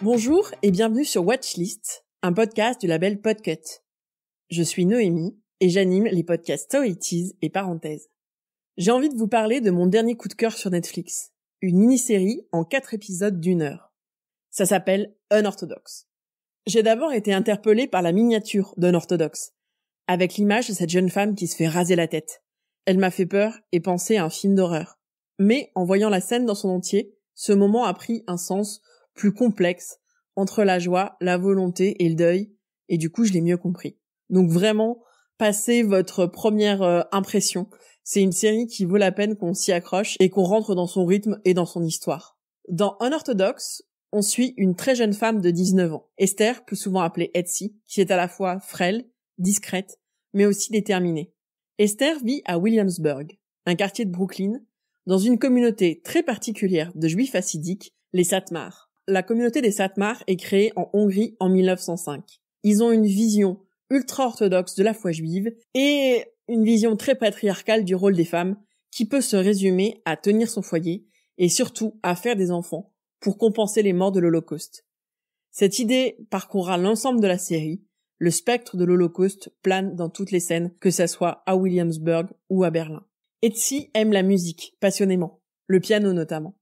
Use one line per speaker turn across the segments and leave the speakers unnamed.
Bonjour et bienvenue sur Watchlist, un podcast du label Podcut. Je suis Noémie et j'anime les podcasts Storytease et Parenthèses. J'ai envie de vous parler de mon dernier coup de cœur sur Netflix, une mini-série en 4 épisodes d'1 heure. Ça s'appelle Unorthodox. J'ai d'abord été interpellée par la miniature d'Unorthodox, avec l'image de cette jeune femme qui se fait raser la tête. Elle m'a fait peur et penser à un film d'horreur. Mais en voyant la scène dans son entier, ce moment a pris un sens plus complexe entre la joie, la volonté et le deuil, et du coup je l'ai mieux compris. Donc vraiment, passez votre première impression. C'est une série qui vaut la peine qu'on s'y accroche et qu'on rentre dans son rythme et dans son histoire. Dans Unorthodox, on suit une très jeune femme de 19 ans, Esther, plus souvent appelée Etsy, qui est à la fois frêle, discrète, mais aussi déterminée. Esther vit à Williamsburg, un quartier de Brooklyn, dans une communauté très particulière de juifs hassidiques, les Satmar. La communauté des Satmar est créée en Hongrie en 1905. Ils ont une vision ultra-orthodoxe de la foi juive et une vision très patriarcale du rôle des femmes qui peut se résumer à tenir son foyer et surtout à faire des enfants pour compenser les morts de l'Holocauste. Cette idée parcourra l'ensemble de la série. Le spectre de l'Holocauste plane dans toutes les scènes, que ça soit à Williamsburg ou à Berlin. Etsy aime la musique, passionnément, le piano notamment.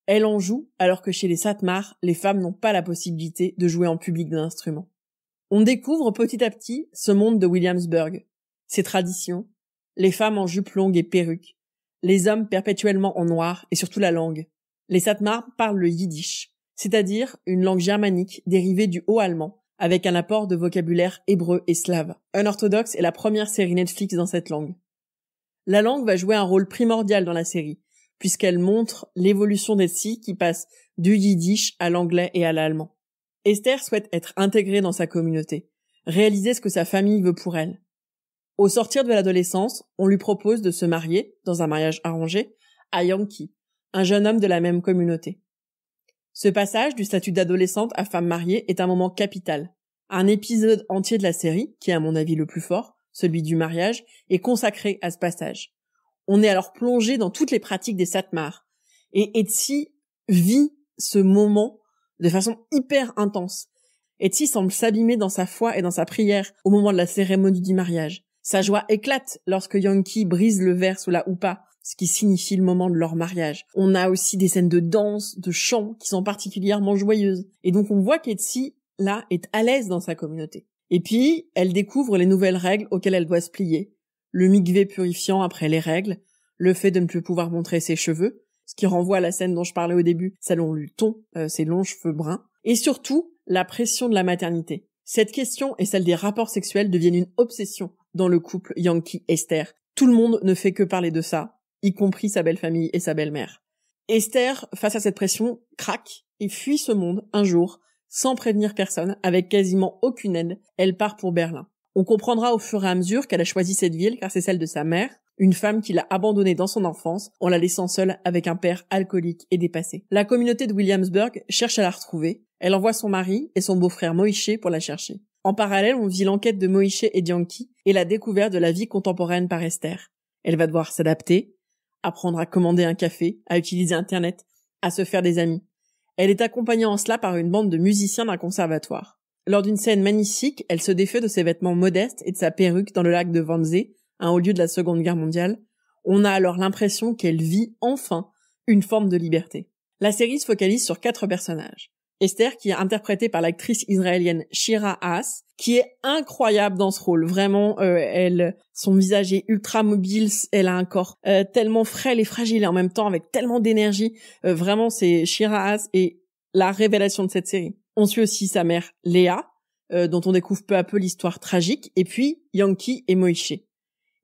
Elle en joue, alors que chez les Satmar, les femmes n'ont pas la possibilité de jouer en public d'un instrument. On découvre petit à petit ce monde de Williamsburg, ses traditions, les femmes en jupe longue et perruque, les hommes perpétuellement en noir et surtout la langue. Les Satmar parlent le yiddish, c'est-à-dire une langue germanique dérivée du haut allemand, avec un apport de vocabulaire hébreu et slave. Unorthodox est la première série Netflix dans cette langue. La langue va jouer un rôle primordial dans la série, puisqu'elle montre l'évolution d'Etsy qui passe du yiddish à l'anglais et à l'allemand. Esther souhaite être intégrée dans sa communauté, réaliser ce que sa famille veut pour elle. Au sortir de l'adolescence, on lui propose de se marier, dans un mariage arrangé, à Yankee, un jeune homme de la même communauté. Ce passage du statut d'adolescente à femme mariée est un moment capital. Un épisode entier de la série, qui est à mon avis le plus fort, celui du mariage, est consacré à ce passage. On est alors plongé dans toutes les pratiques des Satmar. Et Etsy vit ce moment de façon hyper intense. Etsy semble s'abîmer dans sa foi et dans sa prière au moment de la cérémonie du mariage. Sa joie éclate lorsque Yankee brise le verre sous la houpa, ce qui signifie le moment de leur mariage. On a aussi des scènes de danse, de chant qui sont particulièrement joyeuses. Et donc on voit qu'Etsy, là, est à l'aise dans sa communauté. Et puis, elle découvre les nouvelles règles auxquelles elle doit se plier. Le mikvé purifiant après les règles, le fait de ne plus pouvoir montrer ses cheveux, ce qui renvoie à la scène dont je parlais au début, Salon Luton, ses longs cheveux bruns, et surtout, la pression de la maternité. Cette question et celle des rapports sexuels deviennent une obsession dans le couple Yankee-Esther. Tout le monde ne fait que parler de ça, y compris sa belle-famille et sa belle-mère. Esther, face à cette pression, craque et fuit ce monde un jour, sans prévenir personne, avec quasiment aucune aide, elle part pour Berlin. On comprendra au fur et à mesure qu'elle a choisi cette ville car c'est celle de sa mère, une femme qui l'a abandonnée dans son enfance en la laissant seule avec un père alcoolique et dépassé. La communauté de Williamsburg cherche à la retrouver. Elle envoie son mari et son beau-frère Moïse pour la chercher. En parallèle, on vit l'enquête de Moïse et Yankee et la découverte de la vie contemporaine par Esther. Elle va devoir s'adapter, apprendre à commander un café, à utiliser Internet, à se faire des amis. Elle est accompagnée en cela par une bande de musiciens d'un conservatoire. Lors d'une scène magnifique, elle se défait de ses vêtements modestes et de sa perruque dans le lac de Wannsee, un haut lieu de la Seconde Guerre mondiale. On a alors l'impression qu'elle vit enfin une forme de liberté. La série se focalise sur 4 personnages. Esther, qui est interprétée par l'actrice israélienne Shira Haas, qui est incroyable dans ce rôle. Vraiment, son visage est ultra mobile, elle a un corps tellement frêle et fragile et en même temps avec tellement d'énergie. Vraiment, c'est Shira Haas et la révélation de cette série. On suit aussi sa mère Léa, dont on découvre peu à peu l'histoire tragique, et puis Yankee et Moïse.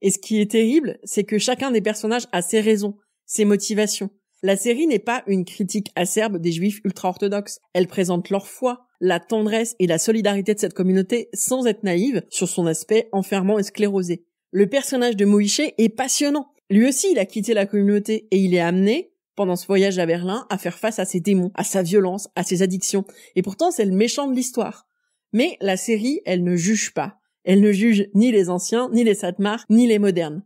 Et ce qui est terrible, c'est que chacun des personnages a ses raisons, ses motivations. La série n'est pas une critique acerbe des juifs ultra-orthodoxes. Elle présente leur foi, la tendresse et la solidarité de cette communauté sans être naïve sur son aspect enfermant et sclérosé. Le personnage de Moïse est passionnant. Lui aussi, il a quitté la communauté et il est amené, pendant ce voyage à Berlin, à faire face à ses démons, à sa violence, à ses addictions. Et pourtant, c'est le méchant de l'histoire. Mais la série, elle ne juge pas. Elle ne juge ni les anciens, ni les Satmar, ni les modernes.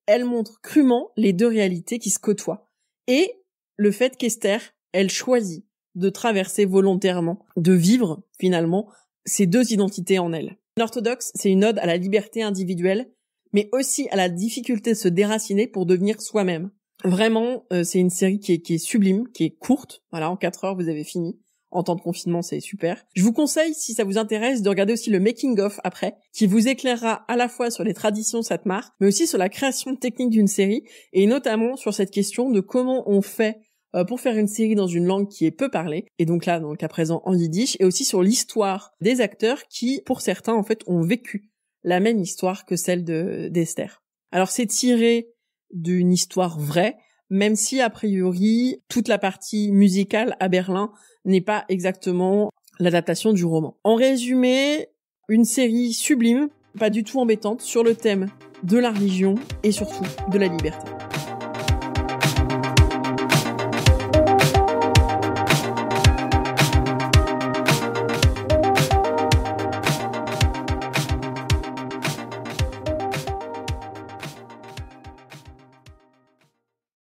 Elle montre crûment les deux réalités qui se côtoient. Et le fait qu'Esther, elle choisit de traverser volontairement, de vivre, finalement, ces deux identités en elle. L'orthodoxe, c'est une ode à la liberté individuelle, mais aussi à la difficulté de se déraciner pour devenir soi-même. Vraiment, c'est une série qui est sublime, qui est courte. Voilà, en 4 heures, vous avez fini. En temps de confinement, c'est super. Je vous conseille, si ça vous intéresse, de regarder aussi le making-of après, qui vous éclairera à la fois sur les traditions Satmar, mais aussi sur la création technique d'une série, et notamment sur cette question de comment on fait pour faire une série dans une langue qui est peu parlée, et donc là, dans le cas présent, en yiddish, et aussi sur l'histoire des acteurs qui, pour certains, en fait, ont vécu la même histoire que celle d'Esther. Alors, c'est tiré d'une histoire vraie, même si, a priori, toute la partie musicale à Berlin n'est pas exactement l'adaptation du roman. En résumé, une série sublime, pas du tout embêtante, sur le thème de la religion et surtout de la liberté.